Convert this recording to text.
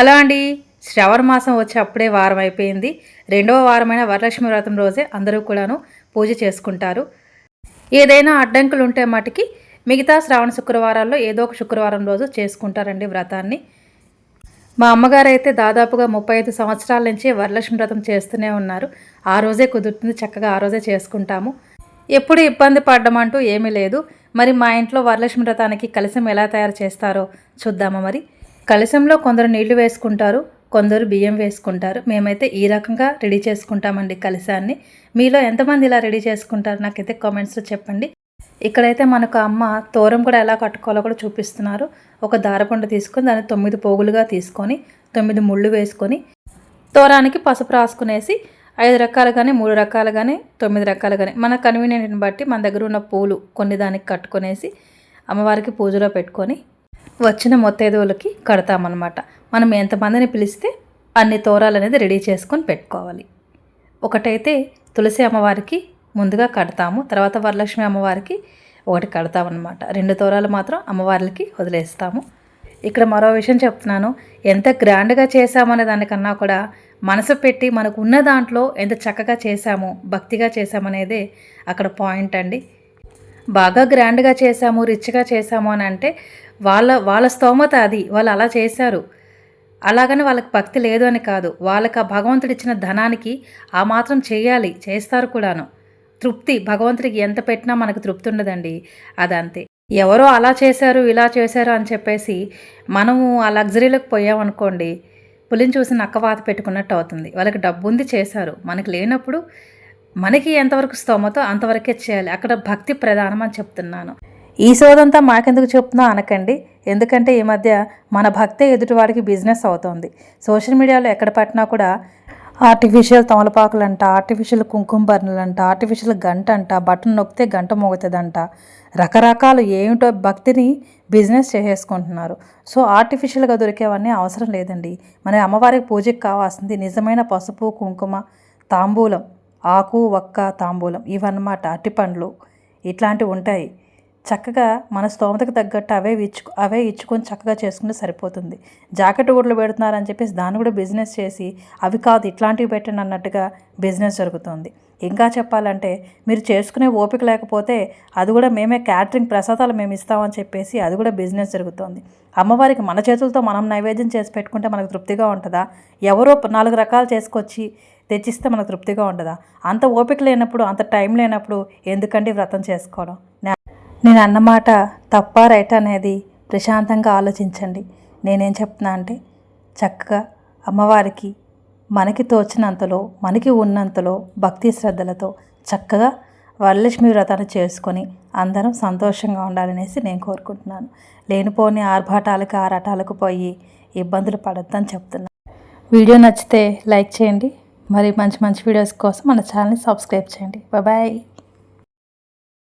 Hello అండి. శ్రావణ మాసం వచ్చి అప్పుడే వారం అయిపోయింది. రెండవ వారమైన వరలక్ష్మి వ్రతం రోజే అందరూ కూడాను పూజ చేసుకుంటారు. ఏదైనా అడ్డంకులు ఉంటే మటుకి మిగతా శ్రావణ శుక్రవారాల్లో ఏదో ఒక శుక్రవారం రోజు చేసుకుంటారండి వ్రతాన్ని. మా అమ్మగారైతే దాదాపుగా 35 సంవత్సరాల నుంచి వరలక్ష్మి వ్రతం చేస్తూనే ఉన్నారు. ఆ రోజే కుదురుతుంది, చక్కగా ఆ రోజే చేసుకుంటాము. ఎప్పుడు ఇబ్బంది పడ్డం అంటూ ఏమీ లేదు. మరి మా ఇంట్లో వరలక్ష్మి వ్రతానికి కలశం ఎలా తయారు చేస్తారో చూద్దామా మరి. కలశంలో కొందరు నీళ్లు వేసుకుంటారు, కొందరు బియ్యం వేసుకుంటారు. మేమైతే ఈ రకంగా రెడీ చేసుకుంటామండి కలశాన్ని. మీలో ఎంతమంది ఇలా రెడీ చేసుకుంటారు నాకైతే కామెంట్స్లో చెప్పండి. ఇక్కడైతే మనకు అమ్మ తోరం కూడా ఎలా కట్టుకోవాలో కూడా చూపిస్తున్నారు. ఒక దారపుండ తీసుకొని దాన్ని 9 పోగులుగా తీసుకొని 9 ముళ్ళు వేసుకొని తోరానికి పసుపు రాసుకునేసి 5 రకాలు కానీ 3 రకాలు కానీ 9 రకాలు కానీ మన కన్వీనియంట్ని బట్టి మన దగ్గర ఉన్న పూలు కొన్ని దానికి కట్టుకొనేసి అమ్మవారికి పూజలో పెట్టుకొని వచ్చిన మొత్తైదువులకి కడతామన్నమాట. మనం ఎంతమందిని పిలిస్తే అన్ని తోరాలు అనేది రెడీ చేసుకొని పెట్టుకోవాలి. ఒకటైతే తులసి అమ్మవారికి ముందుగా కడతాము, తర్వాత వరలక్ష్మి అమ్మవారికి ఒకటి కడతామన్నమాట. 2 తోరాలు మాత్రం అమ్మవార్లకి వదిలేస్తాము. ఇక్కడ మరో విషయం చెప్తున్నాను. ఎంత గ్రాండ్గా చేసామనే దానికన్నా కూడా మనసు పెట్టి మనకు ఉన్న దాంట్లో ఎంత చక్కగా చేశాము, భక్తిగా చేశామనేదే అక్కడ పాయింట్ అండి. బాగా గ్రాండ్గా చేశాము, రిచ్గా చేశాము అని అంటే వాళ్ళ స్తోమత అది, వాళ్ళు అలా చేశారు. అలాగని వాళ్ళకి భక్తి లేదు అని కాదు. వాళ్ళకి ఆ భగవంతుడు ఇచ్చిన ధనానికి ఆ మాత్రం చేయాలి, చేస్తారు కూడాను. తృప్తి భగవంతుడికి ఎంత పెట్టినా మనకు తృప్తి ఉండదండి. అదంతే. ఎవరో అలా చేశారు ఇలా చేశారు అని చెప్పేసి మనము ఆ లగ్జరీలోకి పోయామనుకోండి, పులిని చూసి నక్కవాత పెట్టుకున్నట్టు అవుతుంది. వాళ్ళకి డబ్బు ఉంది చేశారు, మనకి లేనప్పుడు మనకి ఎంతవరకు స్తోమతో అంతవరకే చేయాలి. అక్కడ భక్తి ప్రధానం అని చెప్తున్నాను. ఈ సోదంతా మాకెందుకు చెప్తున్నా అనకండి. ఎందుకంటే ఈ మధ్య మన భక్తే ఎదుటివాడికి బిజినెస్ అవుతుంది. సోషల్ మీడియాలో ఎక్కడ పట్టినా కూడా ఆర్టిఫిషియల్ తమలపాకులంట, ఆర్టిఫిషియల్ కుంకుమ బర్ణులంట, ఆర్టిఫిషియల్ గంట అంట, బటన్ నొక్కితే గంట మోగుతుందంట, రకరకాలు ఏమిటో భక్తిని బిజినెస్ చేసేసుకుంటున్నారు. సో ఆర్టిఫిషియల్గా దొరికేవన్నీ అవసరం లేదండి. మన అమ్మవారికి పూజకి కావాల్సింది నిజమైన పసుపు, కుంకుమ, తాంబూలం, ఆకు వక్క తాంబూలం, ఇవన్నమాట. అట్టిపండ్లు ఇట్లాంటివి ఉంటాయి. చక్కగా మన స్తోమతకు తగ్గట్టు అవే ఇచ్చుకొని చక్కగా చేసుకుంటే సరిపోతుంది. జాకెట్ గుడ్లు పెడుతున్నారని చెప్పేసి దాన్ని కూడా బిజినెస్ చేసి అవి కాదు ఇట్లాంటివి పెట్టండి అన్నట్టుగా బిజినెస్ జరుగుతుంది. ఇంకా చెప్పాలంటే మీరు చేసుకునే ఓపిక లేకపోతే అది కూడా మేమే క్యాటరింగ్ ప్రసాదాలు మేము ఇస్తామని చెప్పేసి అది కూడా బిజినెస్ జరుగుతుంది. అమ్మవారికి మన చేతులతో మనం నైవేద్యం చేసి పెట్టుకుంటే మనకు తృప్తిగా ఉంటుందా? ఎవరో 4 రకాలు చేసుకొచ్చి తెచ్చిస్తే మనకు తృప్తిగా ఉంటుందా? అంత ఓపిక లేనప్పుడు, అంత టైం లేనప్పుడు ఎందుకండి వ్రతం చేసుకోవడం? నేను అన్నమాట తప్ప రైట్ అనేది ప్రశాంతంగా ఆలోచించండి. నేనేం చెప్తున్నా అంటే చక్కగా అమ్మవారికి మనకి తోచినంతలో, మనకి ఉన్నంతలో భక్తి శ్రద్ధలతో చక్కగా వరలక్ష్మి వ్రతాన్ని చేసుకొని అందరం సంతోషంగా ఉండాలనేసి నేను కోరుకుంటున్నాను. లేనిపోని ఆర్భాటాలకు ఆరాటాలకు పోయి ఇబ్బందులు పడొద్దని చెప్తున్నాను. వీడియో నచ్చితే లైక్ చేయండి. మరి మంచి మంచి వీడియోస్ కోసం మన ఛానల్ని సబ్స్క్రైబ్ చేయండి. బాయ్.